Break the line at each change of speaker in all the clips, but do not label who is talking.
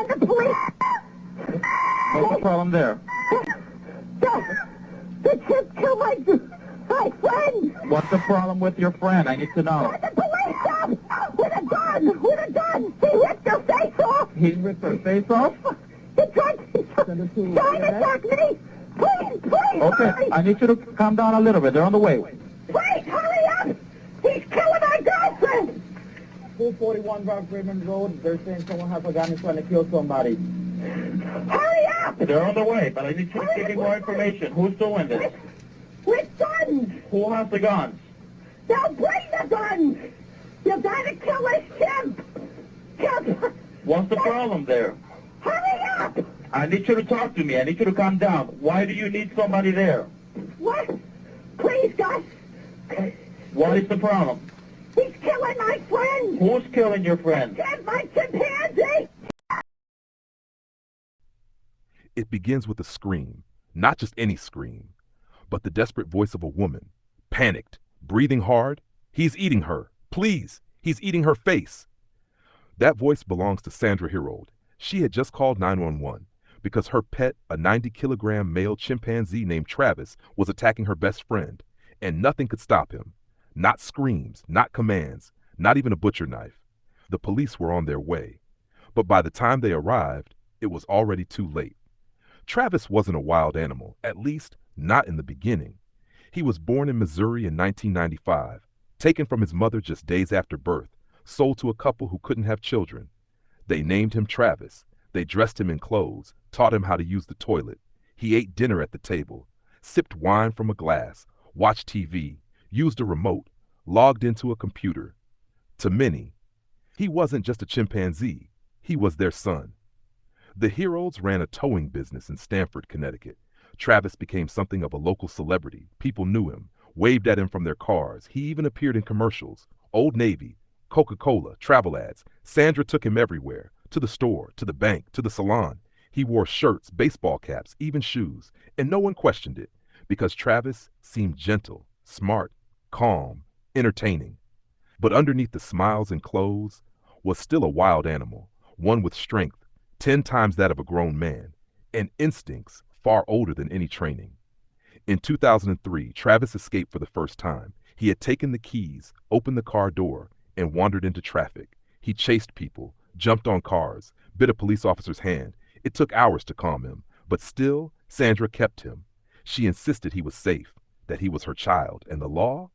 the police.
What's the problem there?
The chimp killed my friend.
What's the problem with your friend? I need to know.
The police come with a gun. With a gun. He ripped her face off.
He ripped her face off?
He tried to attack me. Please,
Okay,
hurry.
I need you to calm down a little bit. They're on the way.
Please, hurry up. He's killing my girlfriend.
241 Rock Raymond Road. They're saying someone has a gun and trying to kill somebody.
Hurry up.
They're on the way, but I need you to give me more information. Who's doing this?
With guns.
Who has the guns?
Now bring the guns. You gotta kill this chimp. Chimp.
What's the problem there?
Hurry up.
I need you to talk to me. I need you to calm down. Why do you need somebody there?
What? Please, Gus.
What is the problem?
He's killing my friend.
Who's killing your friend?
Chimp, my chimpanzee.
It begins with a scream, not just any scream, but the desperate voice of a woman, panicked, breathing hard. He's eating her. Please, he's eating her face. That voice belongs to Sandra Herold. She had just called 911 because her pet, a 90-kilogram male chimpanzee named Travis, was attacking her best friend, and nothing could stop him. Not screams, not commands, not even a butcher knife. The police were on their way, but by the time they arrived, it was already too late. Travis wasn't a wild animal, at least not in the beginning. He was born in Missouri in 1995, taken from his mother just days after birth, sold to a couple who couldn't have children. They named him Travis. They dressed him in clothes, taught him how to use the toilet. He ate dinner at the table, sipped wine from a glass, watched TV, used a remote, logged into a computer. To many, he wasn't just a chimpanzee, he was their son. The Herolds ran a towing business in Stamford, Connecticut. Travis became something of a local celebrity. People knew him, waved at him from their cars. He even appeared in commercials, Old Navy, Coca-Cola, travel ads. Sandra took him everywhere, to the store, to the bank, to the salon. He wore shirts, baseball caps, even shoes, and no one questioned it because Travis seemed gentle, smart, calm, entertaining. But underneath the smiles and clothes was still a wild animal, one with strength 10 times that of a grown man, and instincts far older than any training. In 2003, Travis escaped for the first time. He had taken the keys, opened the car door, and wandered into traffic. He chased people, jumped on cars, bit a police officer's hand. It took hours to calm him, but still, Sandra kept him. She insisted he was safe, that he was her child, and the law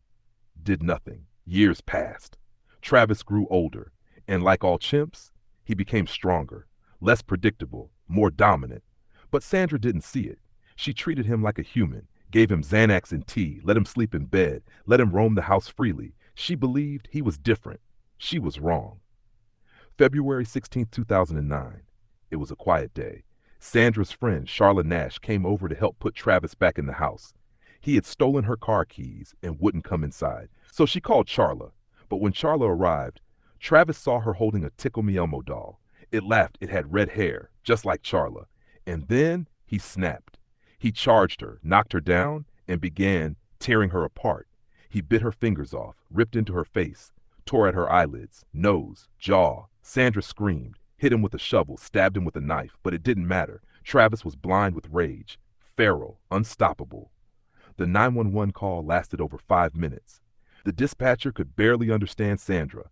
did nothing. Years passed. Travis grew older, and like all chimps, he became stronger, less predictable, more dominant. But Sandra didn't see it. She treated him like a human, gave him Xanax and tea, let him sleep in bed, let him roam the house freely. She believed he was different. She was wrong. February 16, 2009. It was a quiet day. Sandra's friend, Charla Nash, came over to help put Travis back in the house. He had stolen her car keys and wouldn't come inside, so she called Charla. But when Charla arrived, Travis saw her holding a Tickle Me Elmo doll. It laughed. It had red hair, just like Charla. And then he snapped. He charged her, knocked her down, and began tearing her apart. He bit her fingers off, ripped into her face, tore at her eyelids, nose, jaw. Sandra screamed, hit him with a shovel, stabbed him with a knife, but it didn't matter. Travis was blind with rage, feral, unstoppable. The 911 call lasted over 5 minutes. The dispatcher could barely understand Sandra.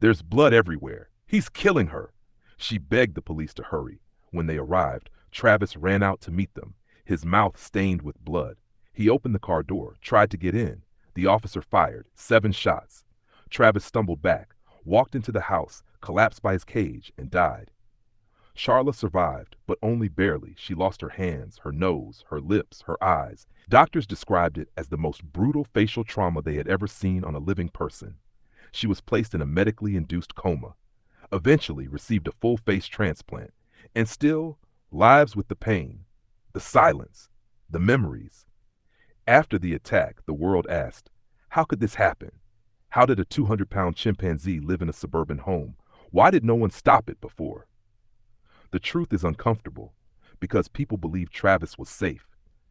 There's blood everywhere. He's killing her. She begged the police to hurry. When they arrived, Travis ran out to meet them, his mouth stained with blood. He opened the car door, tried to get in. The officer fired 7 shots. Travis stumbled back, walked into the house, collapsed by his cage, and died. Charla survived, but only barely. She lost her hands, her nose, her lips, her eyes. Doctors described it as the most brutal facial trauma they had ever seen on a living person. She was placed in a medically induced coma, eventually received a full face transplant, and still lives with the pain, the silence, the memories. After the attack, the world asked, how could this happen? How did a 200-pound chimpanzee live in a suburban home? Why did no one stop it before? The truth is uncomfortable because people believed Travis was safe,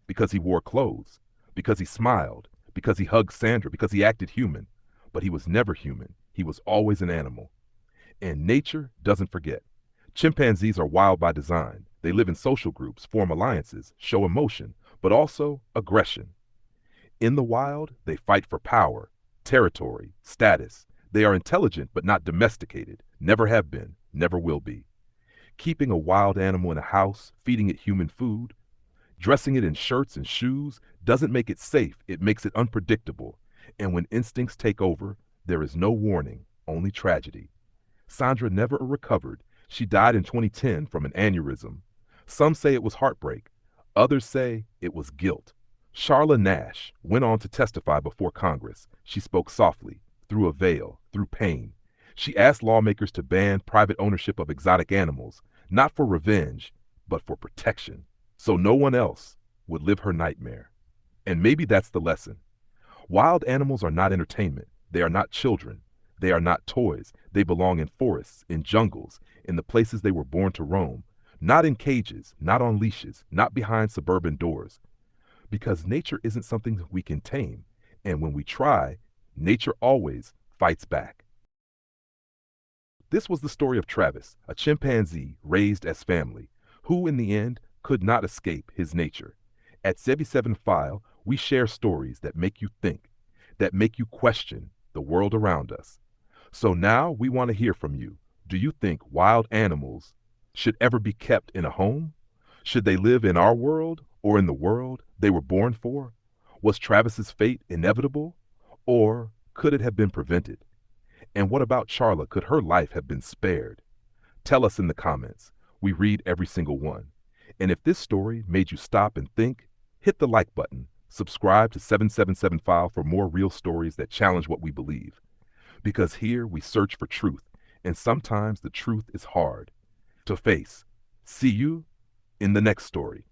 because he wore clothes, because he smiled, because he hugged Sandra, because he acted human. But he was never human. He was always an animal. And nature doesn't forget. Chimpanzees are wild by design. They live in social groups, form alliances, show emotion, but also aggression. In the wild, they fight for power, territory, status. They are intelligent but not domesticated, never have been, never will be. Keeping a wild animal in a house, feeding it human food, dressing it in shirts and shoes doesn't make it safe, it makes it unpredictable. And when instincts take over, there is no warning, only tragedy. Sandra never recovered. She died in 2010 from an aneurysm. Some say it was heartbreak. Others say it was guilt. Charla Nash went on to testify before Congress. She spoke softly, through a veil, through pain. She asked lawmakers to ban private ownership of exotic animals, not for revenge, but for protection, so no one else would live her nightmare. And maybe that's the lesson. Wild animals are not entertainment. They are not children. They are not toys. They belong in forests, in jungles, in the places they were born to roam, not in cages, not on leashes, not behind suburban doors. Because nature isn't something we can tame, and when we try, nature always fights back. This was the story of Travis, a chimpanzee raised as family, who in the end could not escape his nature. At 77 File, we share stories that make you think, that make you question the world around us. So now we want to hear from you. Do you think wild animals should ever be kept in a home? Should they live in our world or in the world they were born for? Was Travis's fate inevitable, or could it have been prevented? And what about Charla? Could her life have been spared? Tell us in the comments. We read every single one. And if this story made you stop and think, hit the like button. Subscribe to 777 File for more real stories that challenge what we believe. Because here we search for truth, and sometimes the truth is hard to face. See you in the next story.